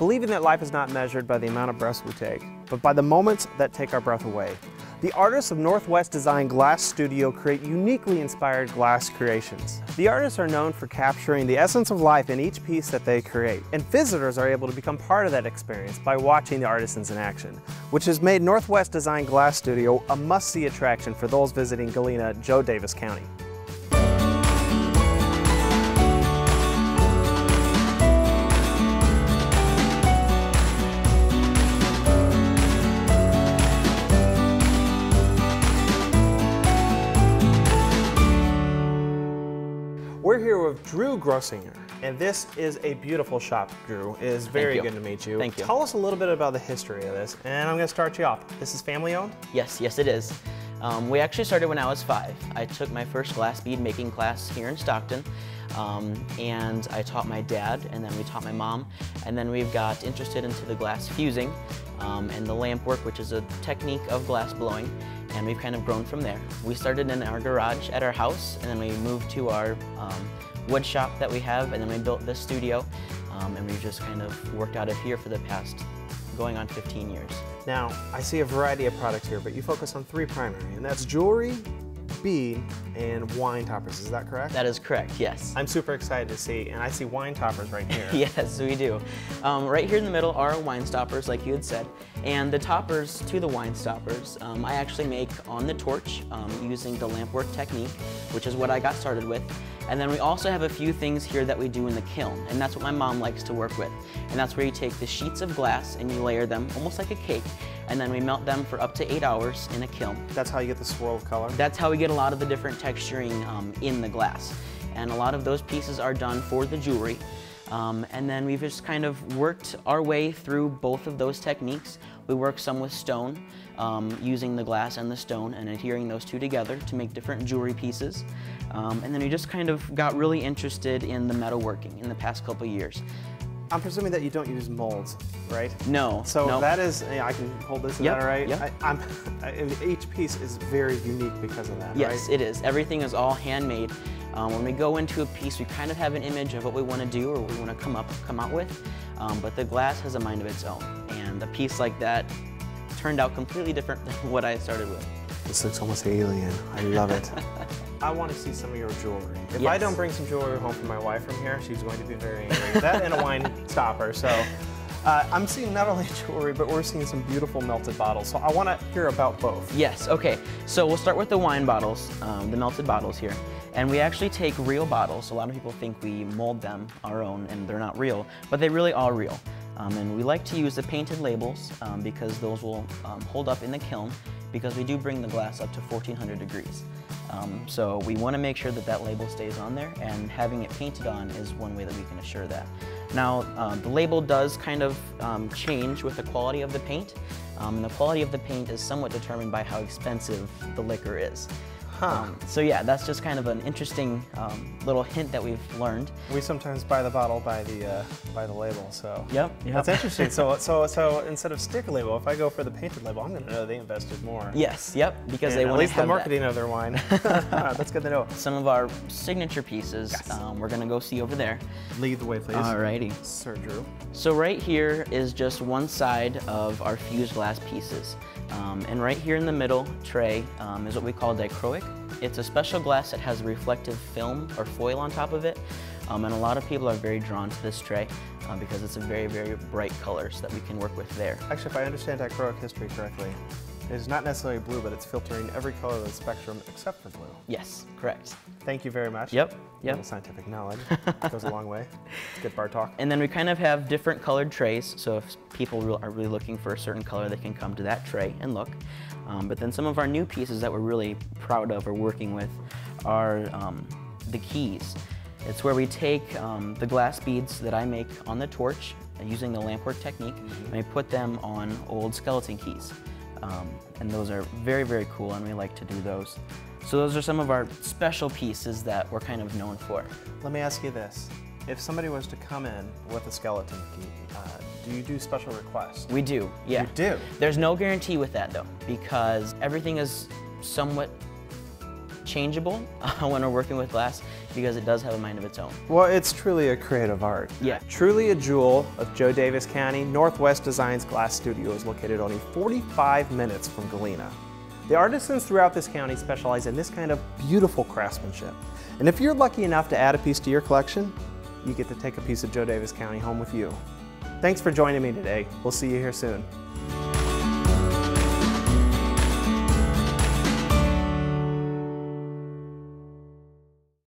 believing that life is not measured by the amount of breaths we take, but by the moments that take our breath away. The artists of NorthWest Design Glass Studio create uniquely inspired glass creations. The artists are known for capturing the essence of life in each piece that they create, and visitors are able to become part of that experience by watching the artisans in action, which has made NorthWest Design Glass Studio a must-see attraction for those visiting Galena, Daviess County. We're here with Drew Grossinger, and this is a beautiful shop, Drew. It is very good to meet you. Thank you. Tell us a little bit about the history of this, and I'm going to start you off. This is family owned? Yes, it is. We actually started when I was 5. I took my first glass bead making class here in Stockton, and I taught my dad, and then we taught my mom, and then we've got interested into the glass fusing and the lamp work, which is a technique of glass blowing. And we've kind of grown from there. We started in our garage at our house, and then we moved to our wood shop that we have, and then we built this studio, and we've just kind of worked out of here for the past going on 15 years. Now, I see a variety of products here, but you focus on 3 primary, and that's jewelry, bead, and wine toppers. Is that correct? That is correct, yes. I'm super excited to see, and I see wine toppers right here. Yes, we do. Right here in the middle are wine stoppers, like you had said, and the toppers to the wine stoppers I actually make on the torch using the lamp work technique, which is what I got started with. And then we also have a few things here that we do in the kiln, and that's what my mom likes to work with. And that's where you take the sheets of glass and you layer them almost like a cake, and then we melt them for up to 8 hours in a kiln. That's how you get the swirl of color? That's how we get a lot of the different texturing in the glass. And a lot of those pieces are done for the jewelry. And then we've just kind of worked our way through both of those techniques. We work some with stone, using the glass and the stone and adhering those two together to make different jewelry pieces. And then we just kind of got really interested in the metalworking in the past couple years. I'm presuming that you don't use molds, right? No. So nope. That is, I can hold this, is that all right? Yep. Each piece is very unique because of that, yes, right? It is. Everything is all handmade. When we go into a piece, we kind of have an image of what we want to do or what we want to come out with, but the glass has a mind of its own. And a piece like that turned out completely different than what I started with. This looks almost alien. I love it. I want to see some of your jewelry. If I don't bring some jewelry home for my wife from here, she's going to be very angry. That and a wine stopper. So I'm seeing not only jewelry, but we're seeing some beautiful melted bottles. So I want to hear about both. Yes, okay. So we'll start with the wine bottles, the melted bottles here. And we actually take real bottles. A lot of people think we mold them our own and they're not real, but they really are real. And we like to use the painted labels because those will hold up in the kiln, because we do bring the glass up to 1400 degrees. So we want to make sure that that label stays on there, and having it painted on is one way that we can assure that. Now, the label does kind of change with the quality of the paint, and the quality of the paint is somewhat determined by how expensive the liquor is. So yeah, that's just kind of an interesting little hint that we've learned. We sometimes buy the bottle by the label, so yep. That's interesting. So instead of sticker label, if I go for the painted label, I'm going to know they invested more. Yes, yep, because they want to have at least the marketing of their wine. That's good to know. Some of our signature pieces, we're going to go see over there. Lead the way, please. Alrighty. Sir Drew. So right here is just one side of our fused glass pieces. And right here in the middle tray is what we call dichroic. It's a special glass that has a reflective film or foil on top of it, and a lot of people are very drawn to this tray because it's a very, very bright colors that we can work with there. Actually, if I understand dichroic history correctly, it's not necessarily blue, but it's filtering every color of the spectrum except for blue. Yes, correct. Thank you very much. Yep. A little scientific knowledge goes a long way. It's good bar talk. And then we kind of have different colored trays, so if people are really looking for a certain color, they can come to that tray and look. But then some of our new pieces that we're really proud of or working with are the keys. It's where we take the glass beads that I make on the torch using the lamp work technique, and we put them on old skeleton keys. And those are very, very cool, and we like to do those. So those are some of our special pieces that we're kind of known for. Let me ask you this. If somebody was to come in with a skeleton key, do you do special requests? We do, yeah. You do? There's no guarantee with that though, because everything is somewhat changeable when we're working with glass because it does have a mind of its own. Well, it's truly a creative art. Yeah. Truly a jewel of Joe Daviess County, NorthWest Design's glass studio is located only 45 minutes from Galena. The artisans throughout this county specialize in this kind of beautiful craftsmanship. And if you're lucky enough to add a piece to your collection, you get to take a piece of Joe Daviess County home with you. Thanks for joining me today. We'll see you here soon.